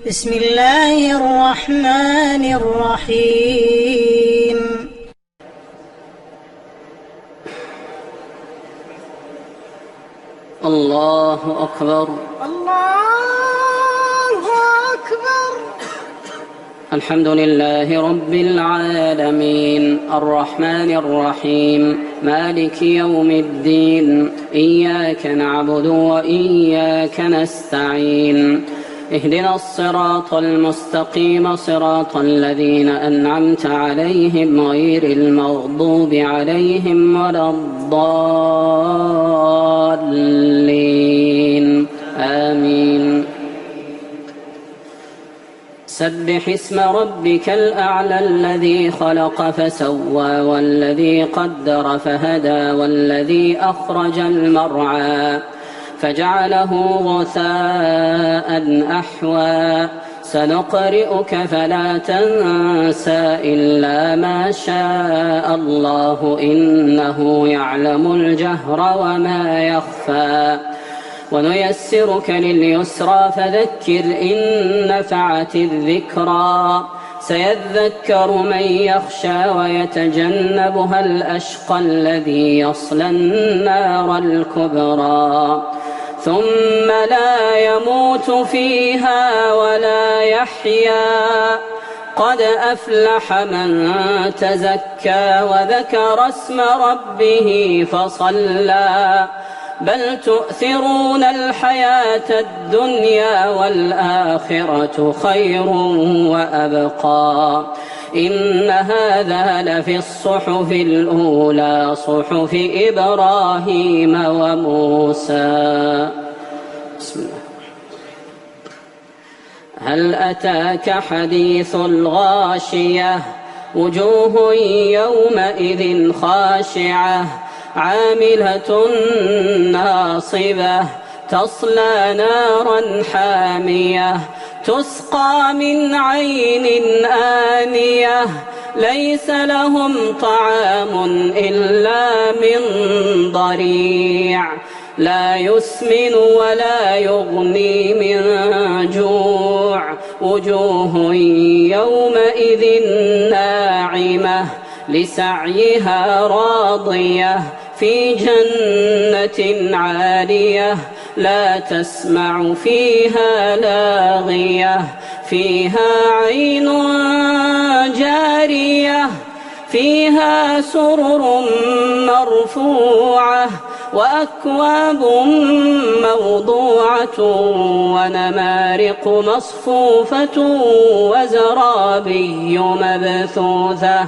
بسم الله الرحمن الرحيم. الله أكبر. الله أكبر. الحمد لله رب العالمين الرحمن الرحيم مالك يوم الدين إياك نعبد وإياك نستعين اهدنا الصراط المستقيم صراط الذين أنعمت عليهم غير المغضوب عليهم ولا الضالين آمين. سبح اسم ربك الأعلى الذي خلق فسوى والذي قدر فهدى والذي أخرج المرعى فجعله غثاء أحوى سنقرئك فلا تنسى إلا ما شاء الله إنه يعلم الجهر وما يخفى ونيسرك لليسرى فذكر إن نفعت الذكرى سيذكر من يخشى ويتجنبها الأشقى الذي يصلى النار الكبرى ثم لا يموت فيها ولا يحيا قد أفلح من تزكى وذكر اسم ربه فصلى بل تؤثرون الحياة الدنيا والآخرة خير وأبقى إن هذا لفي الصحف الأولى صحف إبراهيم وموسى. بسم الله. هل أتاك حديث الغاشية وجوه يومئذ خاشعة عاملة ناصبة تصلى نارا حامية تسقى من عين آنية ليس لهم طعام إلا من ضريع لا يسمن ولا يغني من جوع وجوه يومئذ ناعمة لسعيها راضية في جنة عالية لا تسمع فيها لاغية فيها عين جارية فيها سرر مرفوعة وأكواب موضوعة ونمارق مصفوفة وزرابي مبثوثة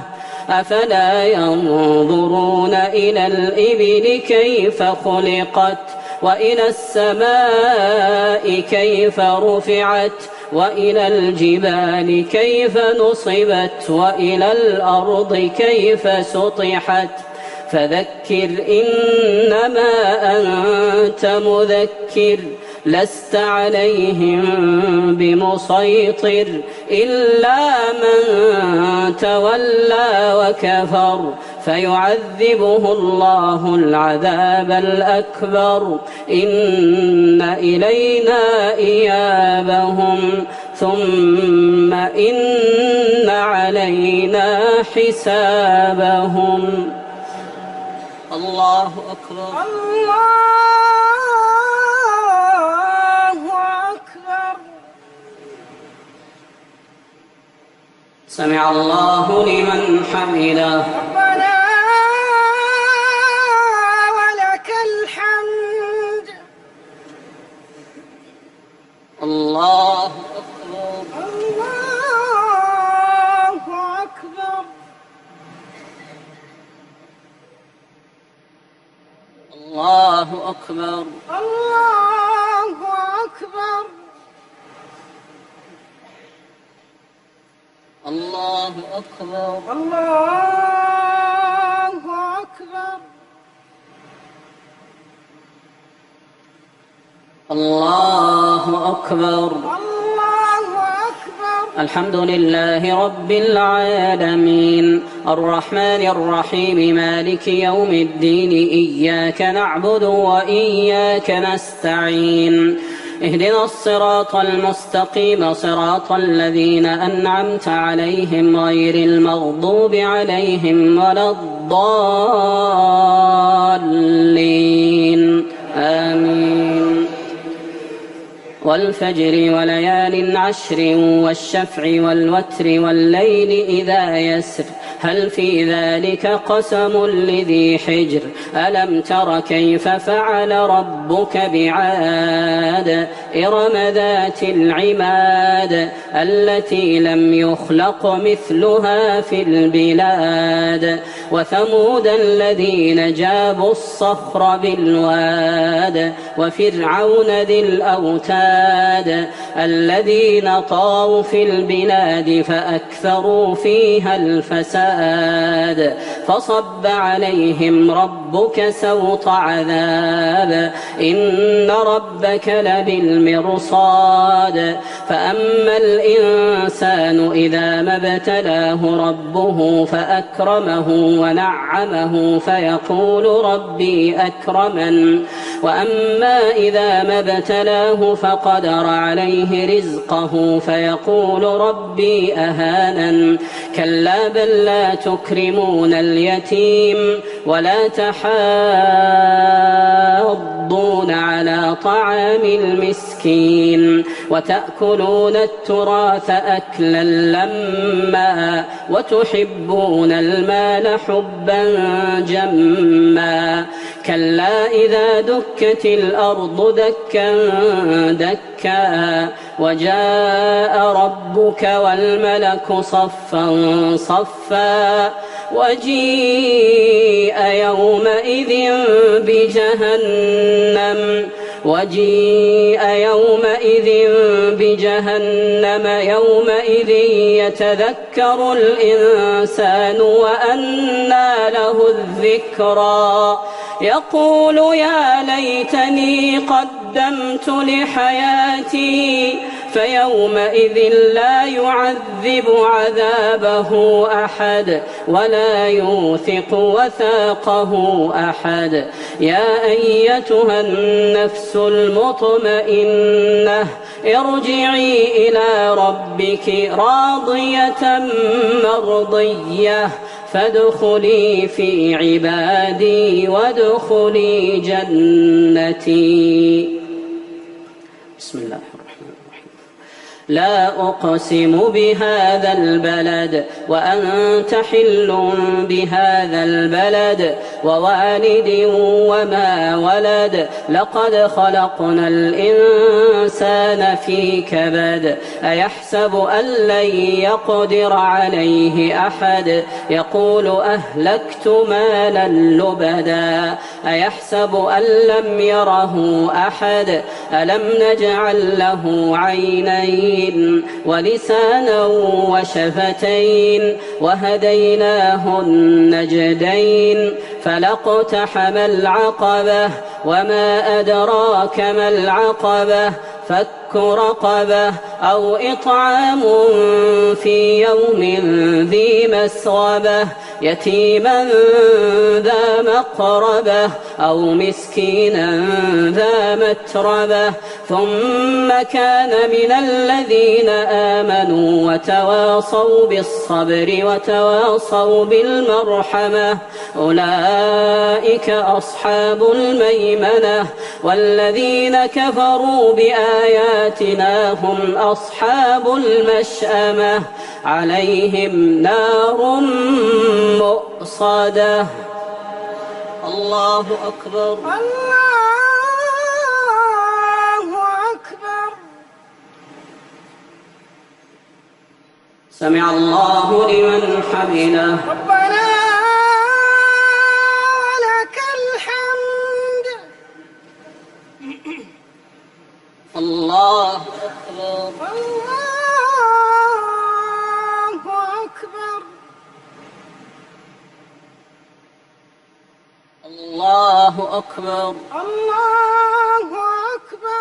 أفلا ينظرون إلى الإبل كيف خلقت وإلى السماء كيف رفعت وإلى الجبال كيف نصبت وإلى الأرض كيف سطحت فذكر إنما أنت مذكر لست عليهم بمسيطر إلا من تولى وكفر فيعذبه الله العذاب الأكبر إن إلينا إيابهم ثم إن علينا حسابهم. الله أكبر. الله أكبر. سمع الله لمن حمده. ربنا ولك الحمد. الله أكبر. الله أكبر. الله أكبر. الله أكبر. الله أكبر. الله أكبر. الله أكبر. الله أكبر. الحمد لله رب العالمين الرحمن الرحيم مالك يوم الدين إياك نعبد وإياك نستعين اهدنا الصراط المستقيم صراط الذين أنعمت عليهم غير المغضوب عليهم ولا الضالين آمين. والفجر وليال عشر والشفع والوتر والليل إذا يسر هل في ذلك قسم لذي حجر ألم تر كيف فعل ربك بعاد إرم ذات العماد التي لم يخلق مثلها في البلاد وثمود الذين جابوا الصخر بالواد وفرعون ذي الأوتاد الذين طغوا في البلاد فأكثروا فيها الفساد فصب عليهم ربك سوط عذاب إن ربك لبالمرصاد فأما الإنسان إذا ما ابتلاه ربه فأكرمه ونعمه فيقول ربي أكرمن وأما إذا ما ابتلاه فقدر عليه رزقه فيقول ربي أهانن كلا بل لا تكرمون اليتيم ولا تحاضون على طعام المسكين وتأكلون التراث أكلا لما وتحبون المال حبا جما كلا إذا دكت الأرض دكا دكا وجاء ربك والملك صفا صفا وجيء يومئذ بجهنم يومئذ يتذكر الإنسان وأنى له الذكرى يقول يا ليتني قدمت لحياتي فيومئذ لا يعذب عذابه أحد ولا يوثق وثاقه أحد يا أيتها النفس المطمئنة ارجعي إلى ربك راضية مرضية فادخلي في عبادي وادخلي جنتي. بسم الله الرحمن الرحيم. لا أقسم بهذا البلد وأنت حل بهذا البلد ووالد وما ولد لقد خلقنا الإنسان في كبد أيحسب أن لن يقدر عليه أحد يقول أهلكت مالا لبدا أيحسب أن لم يره أحد ألم نجعل له عينين ولسانا وشفتين وهديناه النجدين فلاقتحم العقبة وما أدراك ما العقبة فك رقبة أو إطعام في يوم ذي مسغبة يتيما ذا مقربة أو مسكينا ذا متربة ثم كان من الذين آمنوا وتواصوا بالصبر وتواصوا بالمرحمة أولئك أصحاب الميمنة والذين كفروا بآياتنا هم أصحاب المشأمة عليهم نار مؤصدة. الله أكبر. الله أكبر. سمع الله لمن حمده. ربنا ولك الحمد. الله أكبر. الله أكبر. الله أكبر. الله أكبر.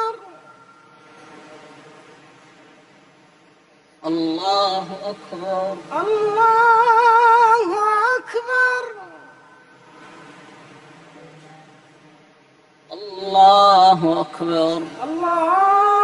الله أكبر. الله أكبر. الله أكبر. الله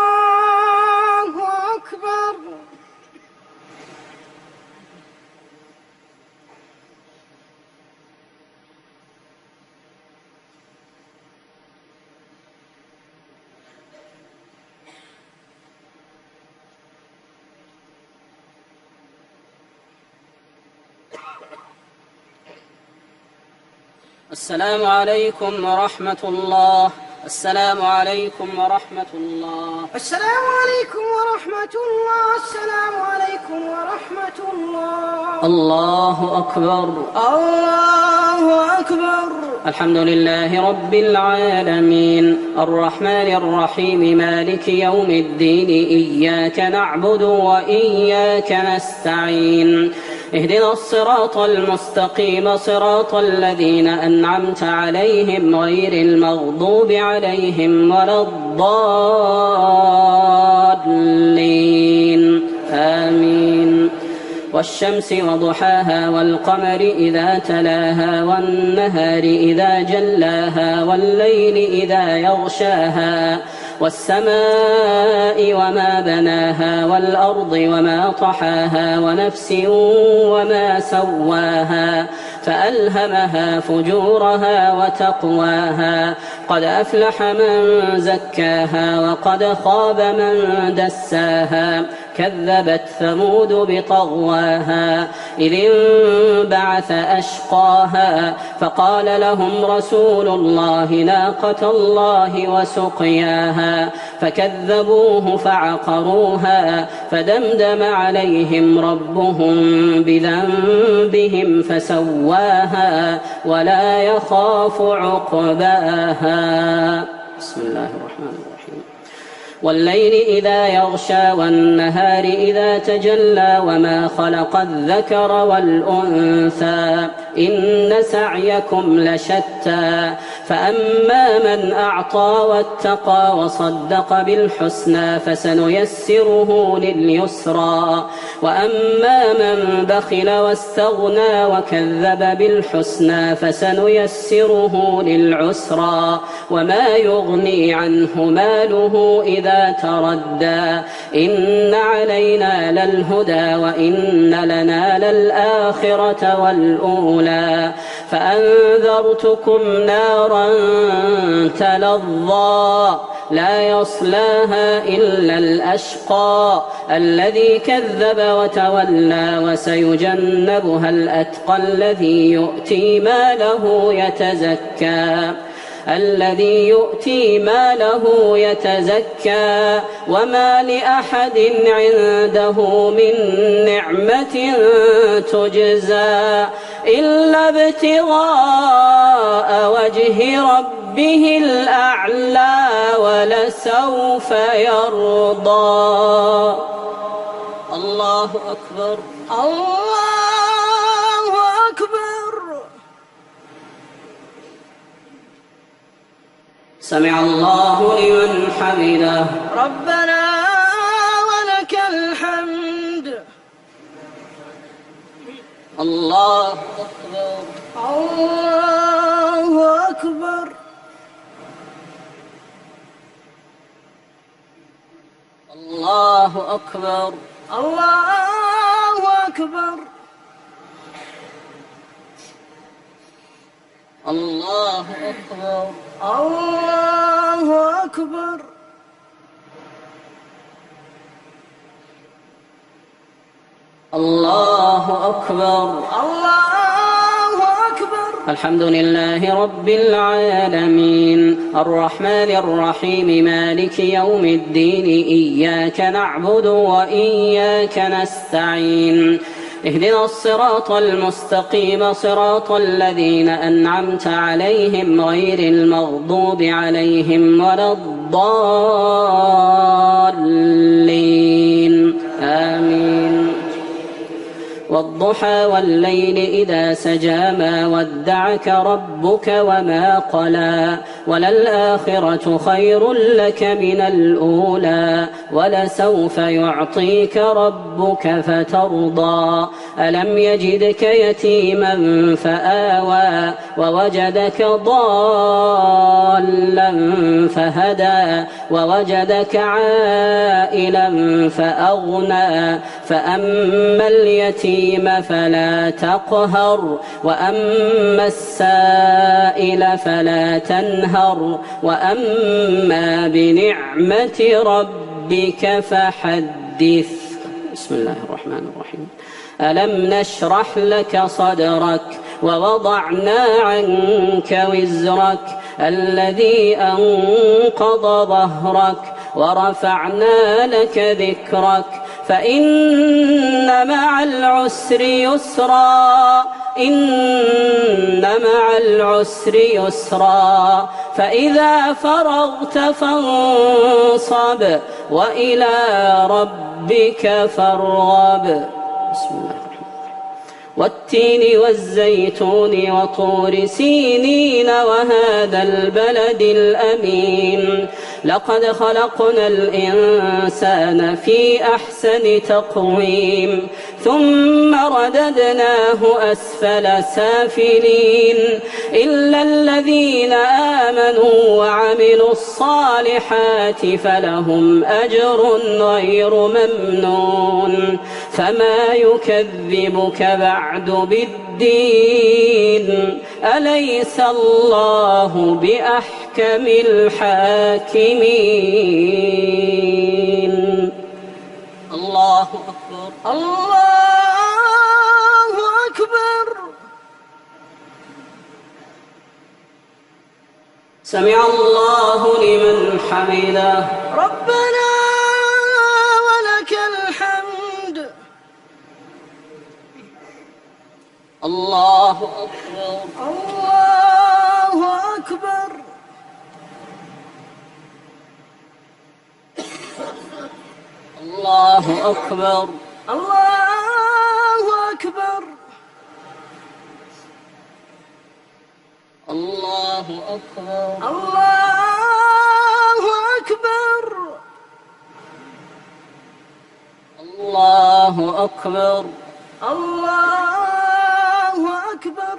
السلام عليكم ورحمة الله. السلام عليكم ورحمة الله. السلام عليكم ورحمة الله. السلام عليكم ورحمة الله. الله أكبر. الله أكبر. الحمد لله رب العالمين الرحمن الرحيم مالك يوم الدين إياك نعبد وإياك نستعين اهدنا الصراط المستقيم صراط الذين أنعمت عليهم غير المغضوب عليهم ولا الضالين آمين. والشمس وضحاها والقمر إذا تلاها والنهار إذا جلاها والليل إذا يغشاها والسماء وما بناها والأرض وما طحاها ونفس وما سواها فألهمها فجورها وتقواها قد أفلح من زكاها وقد خاب من دساها كذبت ثمود بطغواها إذ انبعث أشقاها فقال لهم رسول الله ناقة الله وسقياها فكذبوه فعقروها فدمدم عليهم ربهم بذنبهم فسواها ولا يخاف عقباها. بسم الله الرحمن الرحيم. والليل إذا يغشى والنهار إذا تجلى وما خلق الذكر والأنثى إن سعيكم لشتى فأما من أعطى واتقى وصدق بالحسنى فسنيسره لليسرى وأما من بخل واستغنى وكذب بالحسنى فسنيسره للعسرى وما يغني عنه ماله إذا تردى إن علينا للهدى وإن لنا للآخرة والأولى فأنذرتكم نارا تلظى لا يصلاها إلا الأشقى الذي كذب وتولى وسيجنبها الأتقى الذي يؤتي ماله يتزكى وما لأحد عنده من نعمة تجزى إلا ابتغاء وجه ربه الأعلى ولسوف يرضى. الله أكبر. الله أكبر. سمع الله لمن حمده. ربنا ولك الحمد. الله أكبر. الله أكبر. الله أكبر. الله أكبر. الله أكبر. الله أكبر. الله أكبر. الله أكبر. الحمد لله رب العالمين الرحمن الرحيم مالك يوم الدين إياك نعبد وإياك نستعين اهدنا الصراط المستقيم صراط الذين أنعمت عليهم غير المغضوب عليهم ولا الضالين آمين. والضحى والليل إذا سجى ما ودعك ربك وما قلى وللآخرة خير لك من الأولى ولسوف يعطيك ربك فترضى ألم يجدك يتيما فآوى ووجدك ضالا فهدى ووجدك عائلا فأغنى فأما اليتيم فلا تقهر وأما السائل فلا تنهر وأما بنعمة ربك فحدث. بسم الله الرحمن الرحيم. ألم نشرح لك صدرك ووضعنا عنك وزرك الذي أنقض ظهرك ورفعنا لك ذكرك فإن مع العسر يسرا إن مع العسر يسرا فإذا فرغت فانصب وإلى ربك فارغب. بسم الله الرحمن الرحيم. والتين والزيتون وطور سينين وهذا البلد الأمين لقد خلقنا الإنسان في أحسن تقويم ثم رددناه أسفل سافلين إلا الذين آمنوا وعملوا الصالحات فلهم أجر غير ممنون فما يكذبك بعد بالدين أليس الله بأحكم الحاكمين. الله أكبر الله أكبر. سمع الله لمن حمده. ربنا ولك الحمد. الله أكبر الله أكبر. الله أكبر الله أكبر. الله أكبر الله أكبر. الله أكبر. الله أكبر.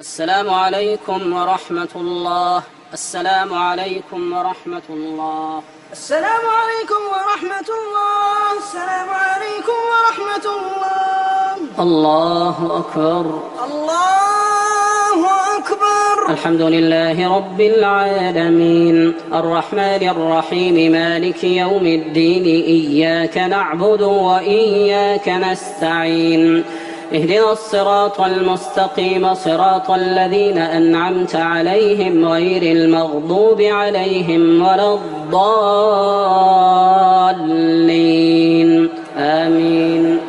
السلام عليكم ورحمة الله. السلام عليكم ورحمة الله. السلام عليكم ورحمة الله. السلام عليكم ورحمة الله. الله أكبر الله أكبر. الحمد لله رب العالمين الرحمن الرحيم مالك يوم الدين إياك نعبد وإياك نستعين اهدنا الصراط المستقيم صراط الذين أنعمت عليهم غير المغضوب عليهم ولا الضالين آمين.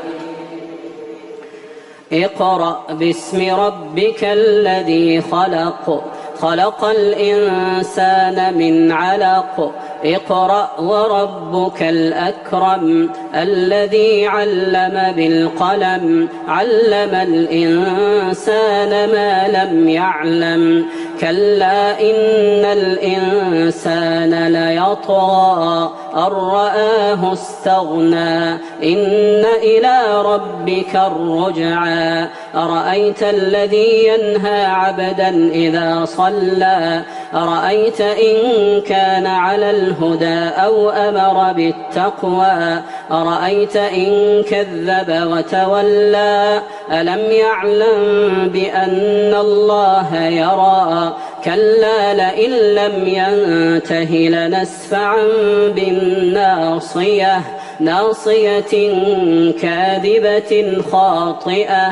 اقرأ باسم ربك الذي خلق خلق الإنسان من علق اقرأ وربك الأكرم الذي علم بالقلم علم الإنسان ما لم يعلم كلا إن الإنسان ليطغى أن رآه استغنى إن إلى ربك الرجعى أرأيت الذي ينهى عبدا إذا صلى أرأيت إن كان على الهدى أو أمر بالتقوى أرأيت إن كذب وتولى ألم يعلم بأن الله يرى كلا لئن لم ينته لنسفعا بالناصية ناصية كاذبة خاطئة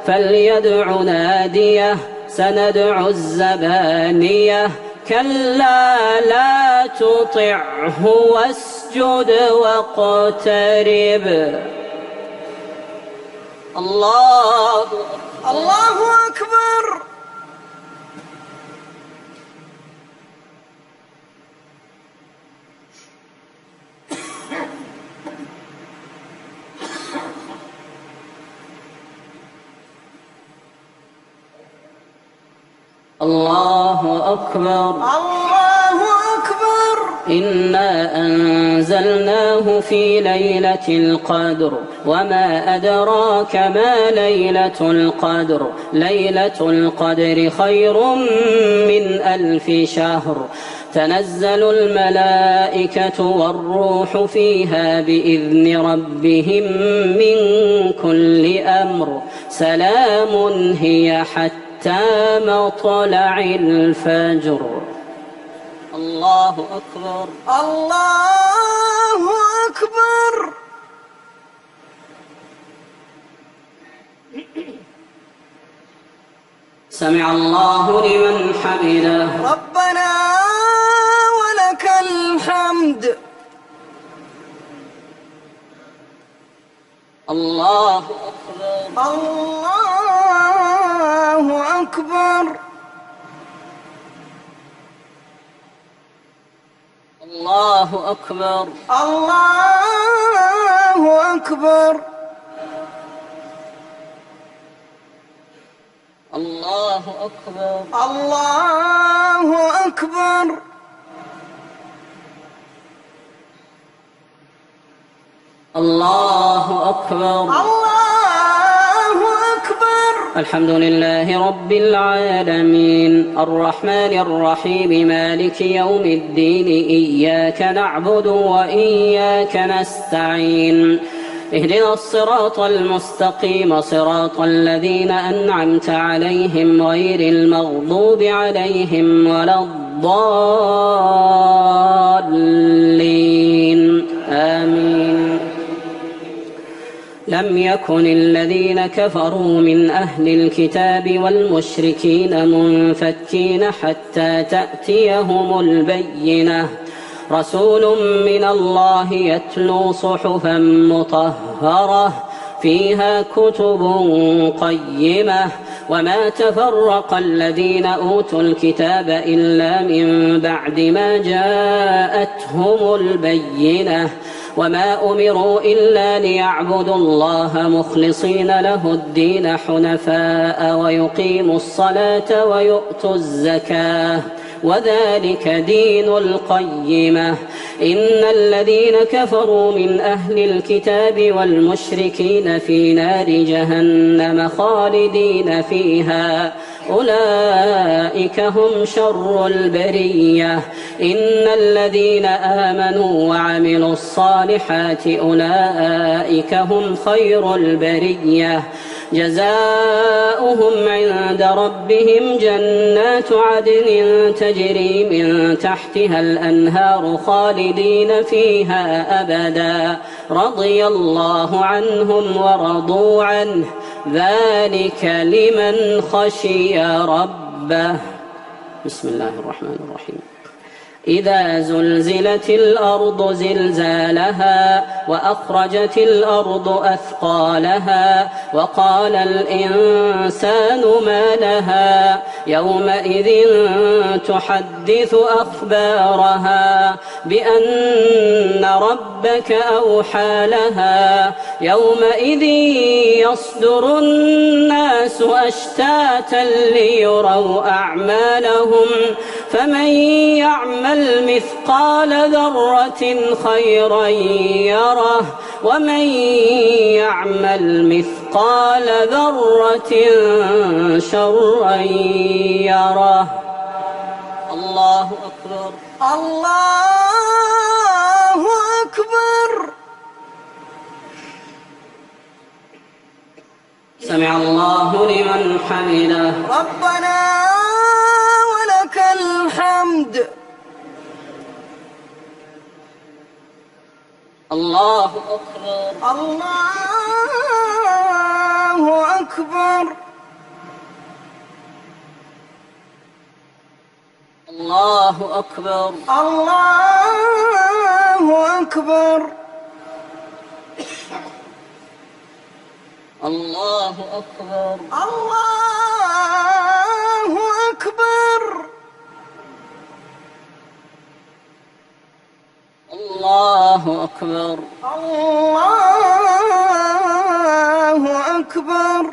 فليدع ناديه سندع الزبانية كلا لا تطعه واسجد واقترب. الله أكبر. الله أكبر. الله أكبر. إنا أنزلناه في ليلة القدر وما أدراك ما ليلة القدر ليلة القدر خير من 1000 شهر تنزل الملائكة والروح فيها بإذن ربهم من كل أمر سلام هي حتى مطلع الفجر. الله أكبر. الله أكبر. سمع الله لمن حمده. ربنا ولك الحمد. الله أكبر. الله أكبر. الله أكبر. الله أكبر. الله أكبر. الله أكبر. الله أكبر. الله أكبر. الحمد لله رب العالمين الرحمن الرحيم مالك يوم الدين إياك نعبد وإياك نستعين اهدنا الصراط المستقيم صراط الذين أنعمت عليهم غير المغضوب عليهم ولا الضالين آمين. لم يكن الذين كفروا من أهل الكتاب والمشركين منفكين حتى تأتيهم البينة رسول من الله يتلو صحفا مطهرة فيها كتب قيمة وما تفرق الذين أوتوا الكتاب إلا من بعد ما جاءتهم البينة وما أمروا إلا ليعبدوا الله مخلصين له الدين حنفاء ويقيموا الصلاة ويؤتوا الزكاة وذلك دين القيمة إن الذين كفروا من أهل الكتاب والمشركين في نار جهنم خالدين فيها أولئك هم شر البرية إن الذين آمنوا وعملوا الصالحات أولئك هم خير البرية جزاؤهم عند ربهم جنات عدن تجري من تحتها الأنهار خالدين فيها أبدا رضي الله عنهم ورضوا عنه ذلك لمن خشي ربه. بسم الله الرحمن الرحيم. إذا زلزلت الأرض زلزالها وأخرجت الأرض أثقالها وقال الإنسان ما لها يومئذ تحدث أخبارها بأن ربك أوحى لها يومئذ يصدر الناس أشتاتا ليروا أعمالهم فمن يعمل مثقال ذرة خيرا يره ومن يعمل مثقال ذرة شرا يره. الله أكبر. الله أكبر. سمع الله لمن حمده. ربنا ولك الحمد. الله أكبر. الله أكبر. الله أكبر. الله أكبر. الله أكبر. الله أكبر. الله أكبر. الله أكبر.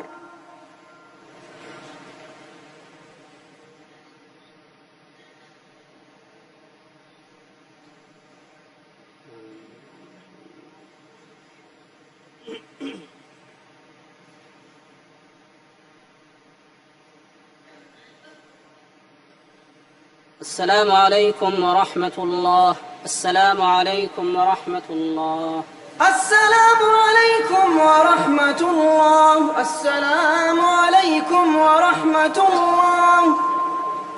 السلام عليكم ورحمة الله. السلام عليكم ورحمة الله. السلام عليكم ورحمة الله. السلام عليكم ورحمة الله.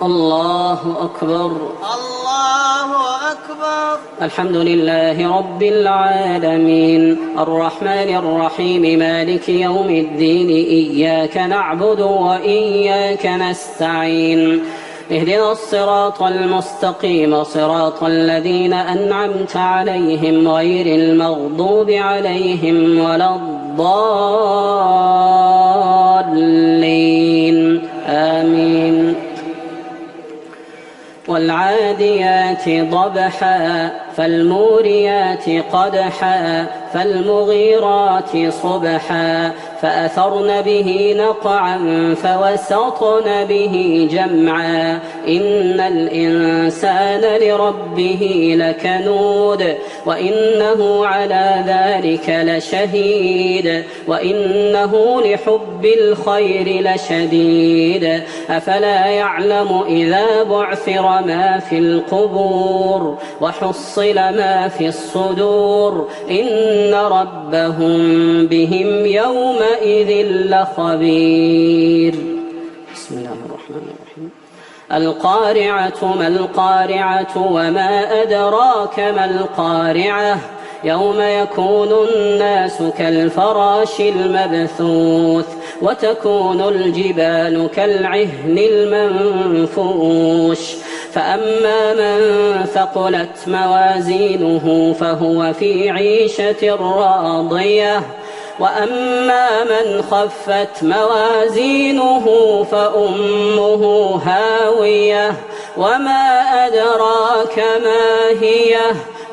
الله أكبر. الله أكبر. الحمد لله رب العالمين الرحمن الرحيم مالك يوم الدين إياك نعبد وإياك نستعين اهدنا الصراط المستقيم صراط الذين أنعمت عليهم غير المغضوب عليهم ولا الضالين آمين. والعاديات ضبحا فالموريات قدحا فالمغيرات صبحا فأثرن به نقعا فوسطن به جمعا إن الإنسان لربه لكنود وإنه على ذلك لشهيد وإنه لحب الخير لشديد أفلا يعلم إذا بعثر ما في القبور وحصل ما في الصدور إن ربهم بهم يومئذ لخبير. بسم الله الرحمن الرحيم. القارعة ما القارعة وما أدراك ما القارعة يوم يكون الناس كالفراش المبثوث وتكون الجبال كالعهن المنفوش فأما من ثقلت موازينه فهو في عيشة راضية وأما من خفت موازينه فأمه هاوية وما أدراك ما هي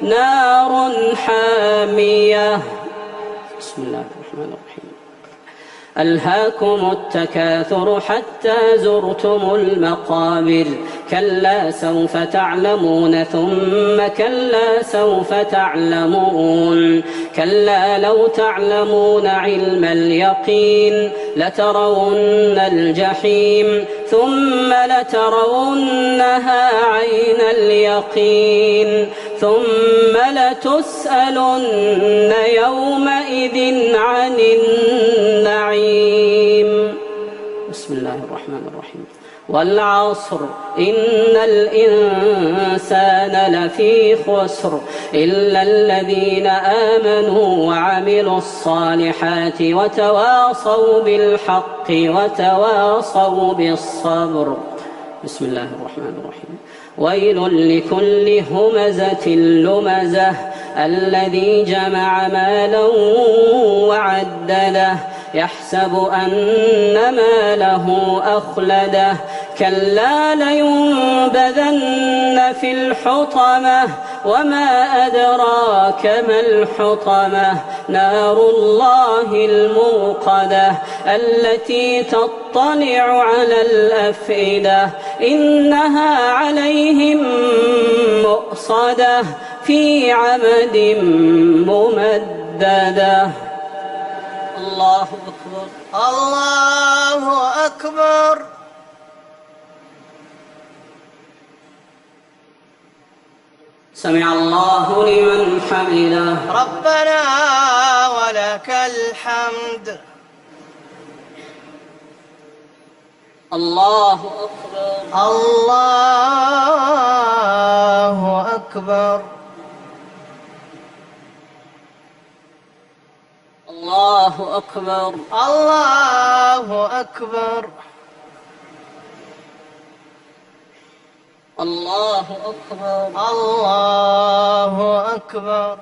نار حامية. بسم الله الرحمن الرحيم. ألهاكم التكاثر حتى زرتم المقابر كلا سوف تعلمون ثم كلا سوف تعلمون كلا لو تعلمون علم اليقين لترون الجحيم ثم لترونها عين اليقين ثم لتسألن يومئذ عن النعيم. بسم الله الرحمن الرحيم. والعصر إن الإنسان لفي خسر إلا الذين آمنوا وعملوا الصالحات وتواصوا بالحق وتواصوا بالصبر. بسم الله الرحمن الرحيم. ويل لكل همزة لمزة الذي جمع مالا وعدده يحسب أن ماله أخلده كلا لينبذن في الحطمة وما أدراك ما الحطمة نار الله الموقدة التي تطلع على الأفئدة إنها عليهم مؤصدة في عمد ممددة. الله أكبر. الله أكبر. سمع الله لمن حمده. ربنا ولك الحمد. الله أكبر. الله أكبر. الله أكبر. الله أكبر. الله أكبر. الله أكبر.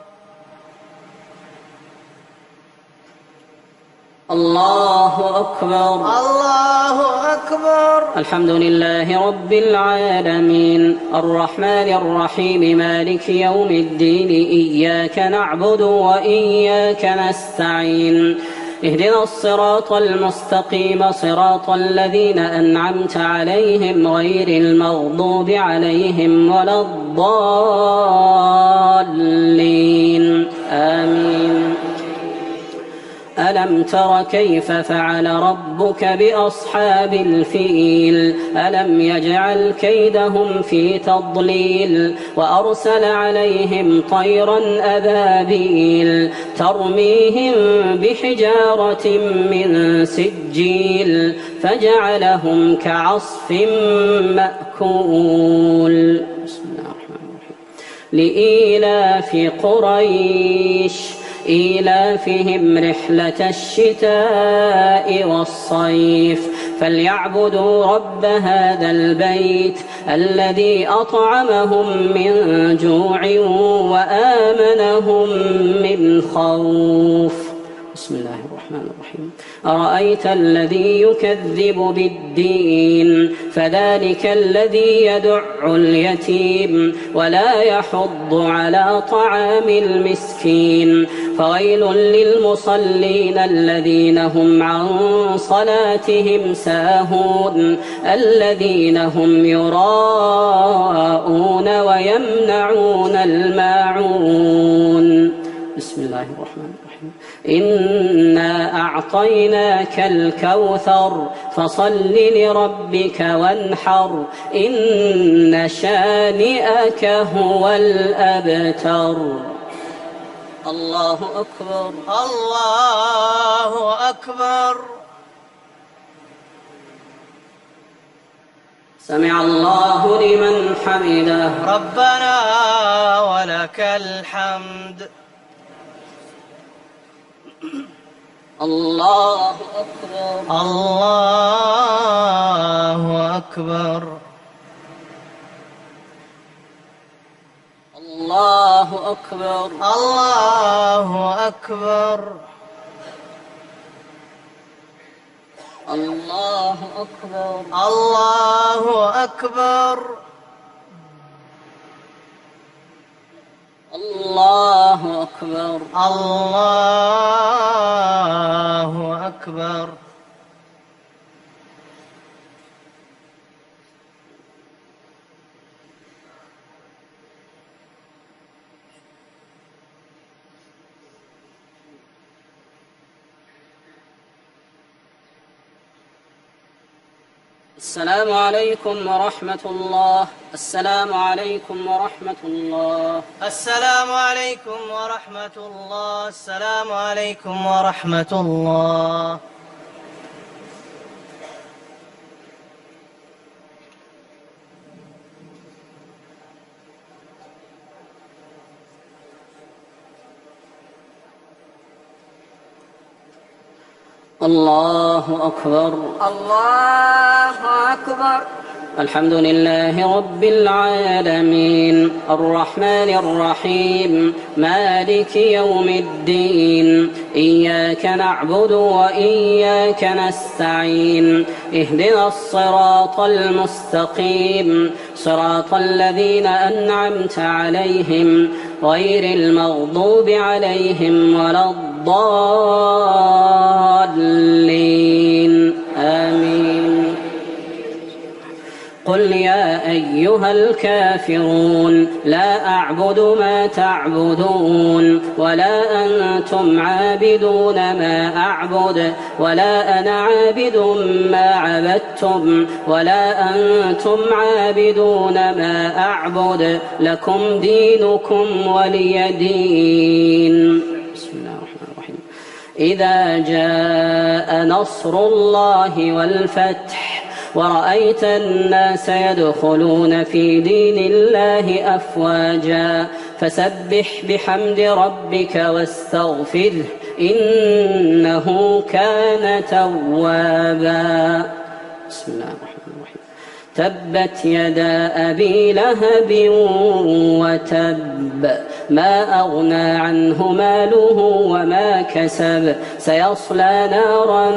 الله أكبر. الله أكبر. الحمد لله رب العالمين الرحمن الرحيم مالك يوم الدين إياك نعبد وإياك نستعين اهدنا الصراط المستقيم صراط الذين أنعمت عليهم غير المغضوب عليهم ولا الضالين آمين. ألم ألم تر كيف فعل ربك بأصحاب الفيل ألم يجعل كيدهم في تضليل وأرسل عليهم طيرا أبابيل ترميهم بحجارة من سجيل فجعلهم كعصف مأكول. بسم الله الرحمن الرحيم. لإيلاف قريش إيلافهم رحلة الشتاء والصيف فليعبدوا رب هذا البيت الذي أطعمهم من جوع وآمنهم من خوف. بسم الله الرحمن الرحيم. أرأيت الذي يكذب بالدين فذلك الذي يدع اليتيم ولا يحض على طعام المسكين فويل للمصلين الذين هم عن صلاتهم ساهون الذين هم يراءون ويمنعون الماعون. بسم الله الرحمن الرحيم. إنا أعطيناك الكوثر فصل لربك وانحر إن شانئك هو الأبتر. الله أكبر. الله أكبر. سمع الله لمن حمده. ربنا ولك الحمد. الله أكبر. الله أكبر. الله أكبر. الله أكبر. الله أكبر. الله أكبر. الله أكبر. الله أكبر. السلام عليكم ورحمة الله. السلام عليكم ورحمة الله. السلام عليكم ورحمة الله. السلام عليكم ورحمة الله. الله أكبر. الله أكبر. الحمد لله رب العالمين الرحمن الرحيم مالك يوم الدين إياك نعبد وإياك نستعين اهدنا الصراط المستقيم صراط الذين أنعمت عليهم غير المغضوب عليهم ولا الضالين آمين. قل يا أيها الكافرون لا أعبد ما تعبدون ولا أنتم عابدون ما أعبد ولا أنا عابد ما عبدتم ولا أنتم عابدون ما أعبد لكم دينكم ولي دين. بسم الله الرحمن الرحيم. إذا جاء نصر الله والفتح ورأيت الناس يدخلون في دين الله أفواجا فسبح بحمد ربك واستغفره إنه كان توابا. بسم الله الرحمن الرحيم. تبت يدا أبي لهب وتب ما أغنى عنه ماله وما كسب سيصلى نارا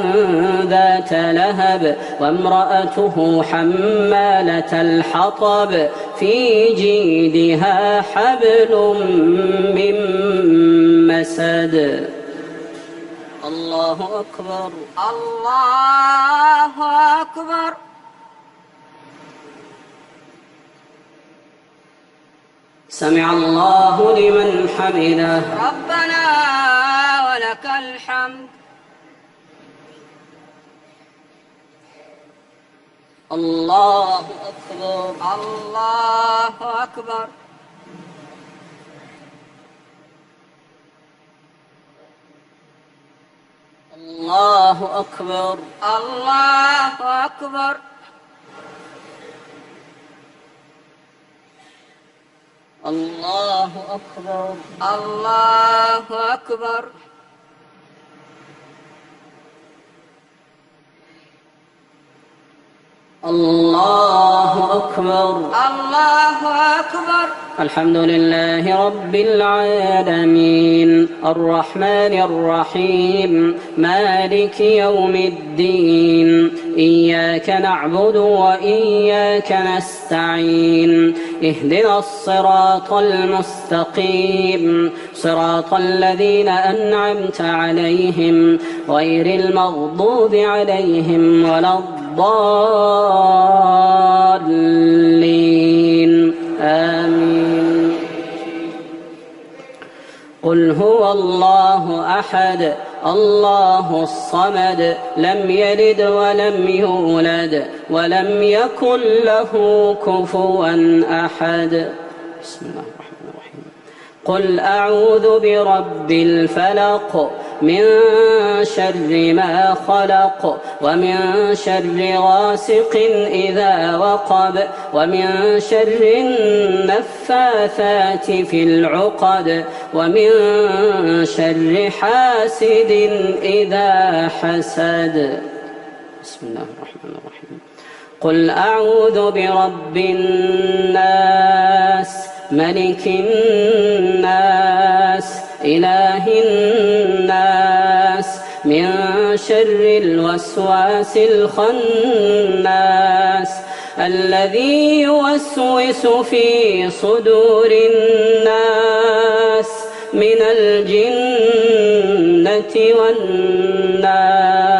ذات لهب وامرأته حمالة الحطب في جيدها حبل من مسد. الله أكبر. الله أكبر. سمع الله لمن حمده. ربنا ولك الحمد. الله أكبر. الله أكبر. الله أكبر. الله أكبر. الله أكبر. الله أكبر. الله أكبر. الله أكبر. الحمد لله رب العالمين الرحمن الرحيم مالك يوم الدين إياك نعبد وإياك نستعين اهدنا الصراط المستقيم صراط الذين أنعمت عليهم غير المغضوب عليهم ولا الضالين آمين. قل هو الله أحد الله الصمد لم يلد ولم يولد ولم يكن له كفوا أحد. بسم الله الرحمن الرحيم. قل أعوذ برب الفلق من شر ما خلق ومن شر غاسق إذا وقب ومن شر النفاثات في العقد ومن شر حاسد إذا حسد. بسم الله الرحمن الرحيم. قل أعوذ برب الناس ملك الناس إله الناس من شر الوسواس الخناس الذي يوسوس في صدور الناس من الجنة والناس.